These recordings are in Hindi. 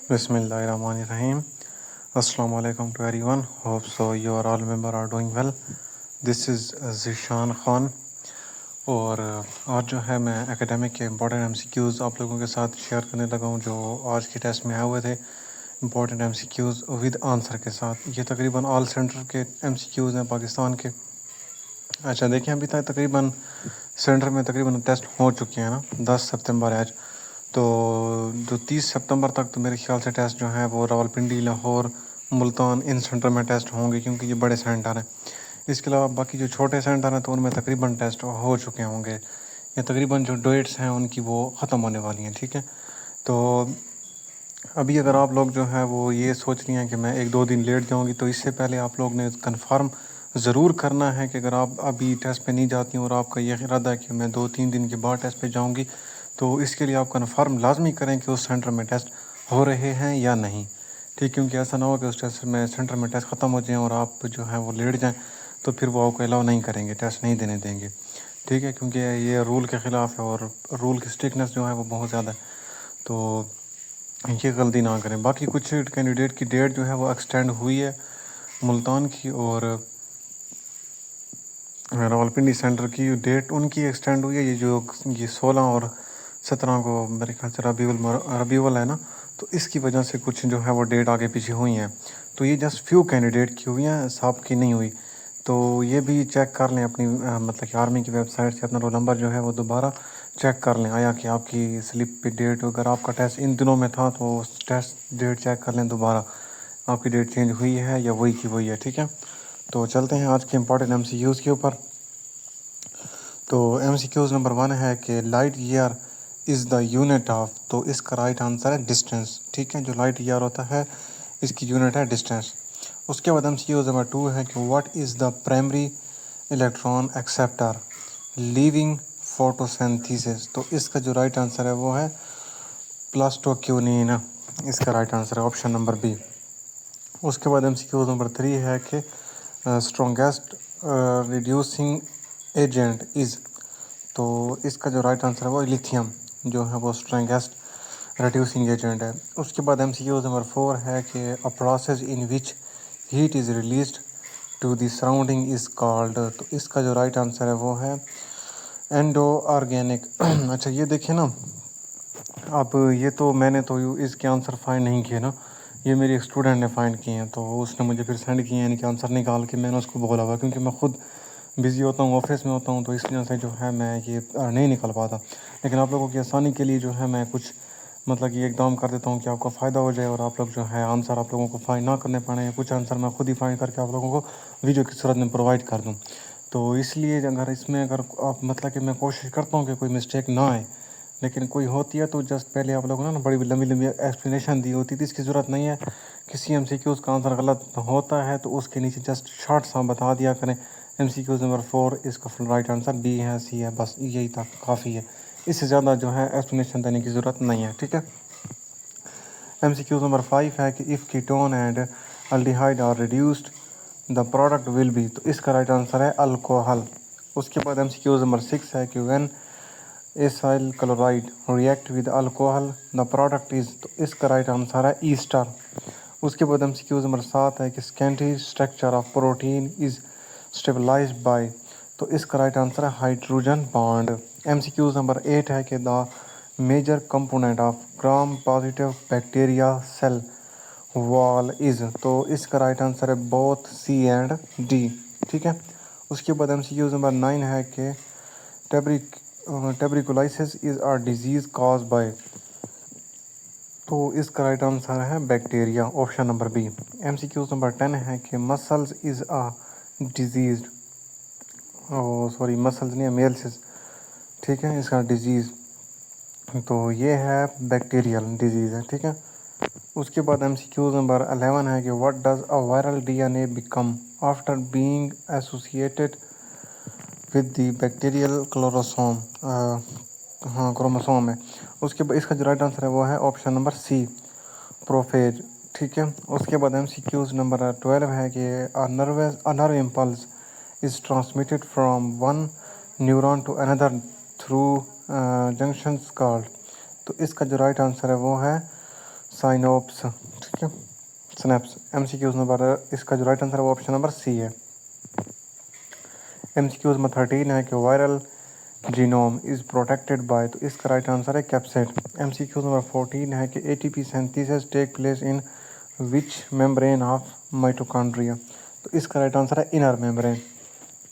Bismillahirrahmanirrahim. Assalamu alaikum to everyone. Hope so you are all member are doing well. This is Zishan Khan और आज जो है मैं एकेडमिक के इम्पोर्टेंट एमसीक्यूज़ आप लोगों के साथ शेयर करने लगा हूँ जो आज के टेस्ट में आए हुए थे इम्पोर्टेंट एमसीक्यूज़ विद आंसर के साथ। ये तकरीबन ऑल सेंटर के एमसीक्यूज़ हैं पाकिस्तान के। अच्छा देखें, अभी तक तकरीबन सेंटर में तकरीबन टेस्ट हो चुके हैं ना, 10 सितंबर आज। तो जो 30 सितंबर तक तो मेरे ख्याल से टेस्ट जो है वो रावलपिंडी, लाहौर, मुल्तान इन सेंटर में टेस्ट होंगे क्योंकि ये बड़े सेंटर हैं। इसके अलावा बाकी जो छोटे सेंटर हैं तो उनमें तकरीबन टेस्ट हो चुके होंगे या तकरीबन जो डेट्स हैं उनकी वो ख़त्म होने वाली हैं। ठीक है, तो अभी अगर आप लोग जो है वो ये सोच रही हैं कि मैं 1-2 दिन लेट जाऊंगी, तो इससे पहले आप लोग ने कंफर्म ज़रूर करना है कि अगर आप अभी टेस्ट पे नहीं जाती और आपका ये इरादा है कि मैं 2-3 दिन के बाद टेस्ट पे जाऊंगी, तो इसके लिए आप कंफर्म लाजमी करें कि उस सेंटर में टेस्ट हो रहे हैं या नहीं। ठीक, क्योंकि ऐसा ना हो कि उस टेस्ट में सेंटर में टेस्ट ख़त्म हो जाए और आप जो है वो लेट जाएँ, तो फिर वो आपको अलाउ नहीं करेंगे, टेस्ट नहीं देने देंगे। ठीक है, क्योंकि ये रूल के ख़िलाफ़ है और रूल की स्ट्रिक्टनेस जो है वो बहुत ज़्यादा है, तो ये गलती ना करें। बाकी कुछ कैंडिडेट की डेट जो है वो एक्सटेंड हुई है मुल्तान की, और रावलपिंडी सेंटर की डेट उनकी एक्सटेंड हुई है। ये 16 और 17 को मेरे ख्याल से रबीउल है ना, तो इसकी वजह से कुछ जो है वो डेट आगे पीछे हुई हैं। तो ये जस्ट फ्यू कैंडिडेट की हुई हैं, सब की नहीं हुई। तो ये भी चेक कर लें अपनी मतलब कि आर्मी की वेबसाइट से अपना रोल नंबर जो है वो दोबारा चेक कर लें, आया कि आपकी स्लिप पे डेट, अगर आपका टेस्ट इन दिनों में था तो टेस्ट डेट चेक कर लें दोबारा, आपकी डेट चेंज हुई है या वही की वही है। ठीक है, तो चलते हैं आज के इम्पॉर्टेंट एमसीक्यूज़ के ऊपर। तो एमसीक्यूज़ नंबर 1 है कि light year is the unit of, तो इसका राइट आंसर है डिस्टेंस। ठीक है, जो लाइट ईयर होता है इसकी यूनिट है डिस्टेंस। उसके बाद एमसीक्यूज़ नंबर 2 है कि what is the primary electron acceptor leaving photosynthesis, तो इसका जो राइट आंसर है वो है प्लास्टोक्यूनिन। इसका राइट आंसर है ऑप्शन नंबर बी। उसके बाद एमसीक्यूज़ नंबर 3 है कि स्ट्रॉन्गेस्ट रिड्यूसिंग एजेंट इज़, तो इसका जो राइट आंसर है वो लिथियम जो है वो स्ट्रॉन्गेस्ट रिड्यूसिंग एजेंट है। उसके बाद एमसीक्यूज़ नंबर 4 है कि a process in which heat is released to the surrounding is called, तो इसका जो राइट आंसर है वो है एंडो ऑर्गेनिक। अच्छा ये देखिए ना, अब ये तो मैंने तो इसके आंसर फाइंड नहीं किए ना, ये मेरी एक स्टूडेंट ने फाइंड किए हैं, तो उसने मुझे फिर सेंड किए हैं इनके आंसर निकाल के। मैंने उसको बोला हुआ क्योंकि मैं खुद बिज़ी होता हूँ, ऑफिस में होता हूँ, तो इसलिए से जो है मैं ये नहीं निकल पाता। लेकिन आप लोगों की आसानी के लिए जो है मैं कुछ मतलब कि एकदम कर देता हूँ कि आपका फ़ायदा हो जाए और आप लोग जो है आंसर आप लोगों को फाइंड ना करने पड़े, कुछ आंसर मैं खुद ही फाइंड करके आप लोगों को वीडियो की सूरत में प्रोवाइड कर दूँ। तो इसलिए अगर आप मतलब कि मैं कोशिश करता हूँ कि कोई मिस्टेक ना आए, लेकिन कोई होती है तो जस्ट पहले आप लोगों ने ना बड़ी लंबी लंबी एक्सप्लेनेशन दी होती थी, इसकी ज़रूरत नहीं है। किसी एमसीक्यूज़ का आंसर गलत होता है तो उसके नीचे जस्ट शॉर्ट सा बता दिया करें। एमसीक्यूज़ नंबर 4 इसका फुल राइट आंसर बी है, सी है, बस यही तक काफ़ी है, इससे ज़्यादा जो है एक्सप्लेनेशन देने की ज़रूरत नहीं है। ठीक है, एमसीक्यूज़ नंबर 5 है कि if ketone and aldehyde are reduced the product will be, तो इसका राइट आंसर है अल्कोहल। उसके बाद एमसीक्यूज़ नंबर 6 है कि when acyl chloride react with alcohol the product is, तो इसका राइट आंसर है ईस्टर। उसके बाद एमसीक्यूज़ नंबर 7 है कि scanty structure of protein is stabilized by, तो इसका राइट आंसर है हाइड्रोजन बॉन्ड। एमसीक्यूज़ नंबर 8 है कि the major component of gram positive bacteria cell wall is, तो इसका राइट आंसर है बोथ सी एंड डी। ठीक है, उसके बाद एमसीक्यूज़ नंबर 9 है कि tuberculosis is a disease cause by, तो इसका राइट आंसर है bacteria, option number B. MCQs number 10 है कि muscles is a disease, sorry muscles नहीं है, मेल्सिस। ठीक है, इसका डिजीज़ तो ये है बैक्टीरियल डिजीज़ है। ठीक है, उसके बाद एमसीक्यूज़ नंबर 11 है कि what does a viral DNA become after being associated with the bacterial chlorosome, हाँ क्रोमोसोम है। उसके बाद इसका जो राइट आंसर है वो है ऑप्शन नंबर सी, प्रोफेज। ठीक है, उसके बाद एमसीक्यूज़ नंबर 12 है कि a nerve impulse is transmitted from one neuron to another through junctions called, तो इसका जो राइट आंसर है वो है साइनोप्स, ठीक है, स्नैप्स। MCQs नंबर, इसका जो राइट आंसर है वो ऑप्शन नंबर सी है। MCQs नंबर 13 है कि viral genome is protected by, तो इसका राइट आंसर है कैप्सिड। MCQs नंबर 14 है कि ATP synthesis take place in which membrane of mitochondria, तो इसका राइट आंसर है इनर मेम्ब्रेन।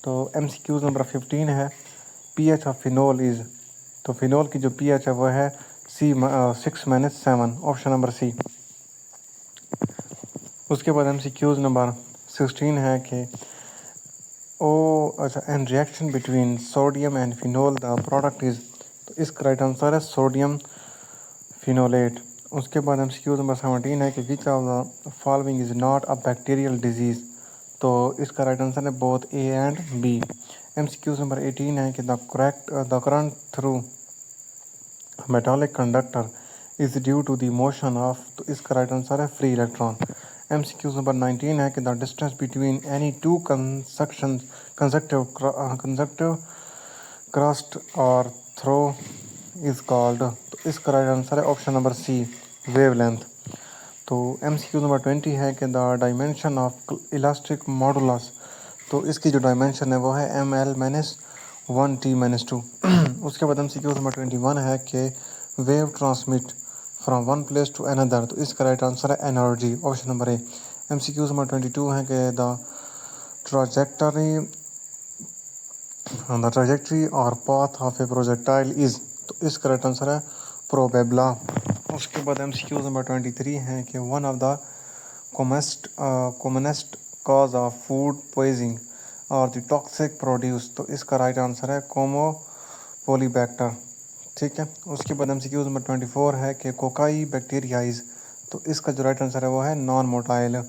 तो MCQs नंबर 15 है pH ऑफ फिनोल इज़, तो फिनोल की जो pH है वो है 6-7, ऑप्शन नंबर सी। उसके बाद MCQs नंबर 16 है कि an reaction between sodium and phenol the product is, तो इसका राइट आंसर है सोडियम फिनोलेट। उसके बाद MCQs नंबर 17 है कि which of the following is not a bacterial disease, तो इसका राइट आंसर है both A and B. MCQs number 18 है कि the current through metallic conductor is due to the motion of, तो इसका राइट आंसर है फ्री इलेक्ट्रॉन। MCQs नंबर 19 है कि the distance between any two consecutive crust और थ्रो इज़ कॉल्ड, तो इसका राइट आंसर है ऑप्शन नंबर सी, वेवलेंथ। तो MCQ नंबर 20 है कि the dimension of elastic modulus, तो इसकी जो डायमेंशन है वो है ML-1T-2। उसके बाद MCQ नंबर 21 है कि wave transmit from one place to another, तो इसका राइट आंसर है energy, option number A. MCQ number 22 है कि ट्राजेक्टरी द ट्राजेक्टरी और path of a projectile is, तो इसका राइट आंसर है प्रोबेबला। उसके बाद MCQ नंबर 23 है कि one of the commonest cause of food poisoning और द टॉक्सिक प्रोड्यूस, तो इसका राइट आंसर है कोमोपोलीबैक्टर, ठीक है। उसके बाद MCQ नंबर 24 है कि कोकाई बैक्टीरियाइज, तो इसका जो राइट आंसर है वो है नॉन मोटाइल।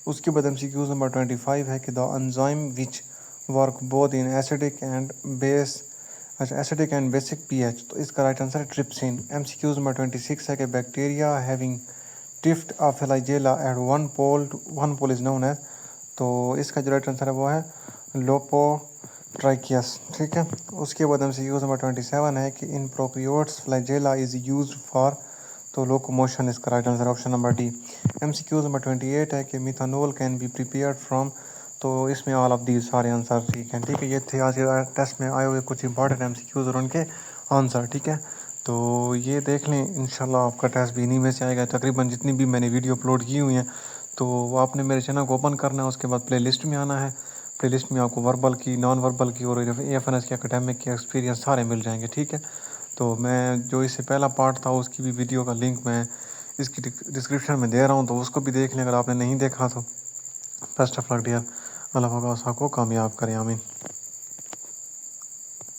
उसके बाद MCQ नंबर 25 है कि the enzyme which work both in acidic and basic pH, तो इसका राइट आंसर है ट्रिप्सिन। MCQ नंबर 26 है कि bacteria having tuft of flagella at one pole is known as, तो इसका जो राइट आंसर है वो है लोपोट्राइकियस, ठीक है। उसके बाद MCQ नंबर 27 है कि in prokaryotes flagella is used for, तो लोकोमोशन, इसका right answer option number D. MCQ number 28 है कि methanol can be prepared from, तो इसमें ऑल ऑफ दीज सारे आंसर ठीक हैं, ठीक है। ये थे आज के टेस्ट में आए हुए कुछ इंपॉर्टेंट MCQs और उनके आंसर, ठीक है। तो ये देख लें, इंशाल्लाह आपका टेस्ट भी इन्हीं में से आएगा। तकरीबन जितनी भी मैंने वीडियो अपलोड की हुई हैं, तो वो आपने मेरे चैनल को ओपन करना है, उसके बाद प्लेलिस्ट में आना है। प्लेलिस्ट में आपको वर्बल की, नॉन वर्बल की और AFNS के एकेडमिक के एक्सपीरियंस सारे मिल जाएंगे, ठीक है। तो मैं जो इससे पहला पार्ट था उसकी भी वीडियो का लिंक मैं इसकी डिस्क्रिप्शन में दे रहा हूँ, तो उसको भी देख लें अगर आपने नहीं देखा तो। बेस्ट ऑफ लक डियर, अल्लाह पाक आपको कामयाब करें, आमीन।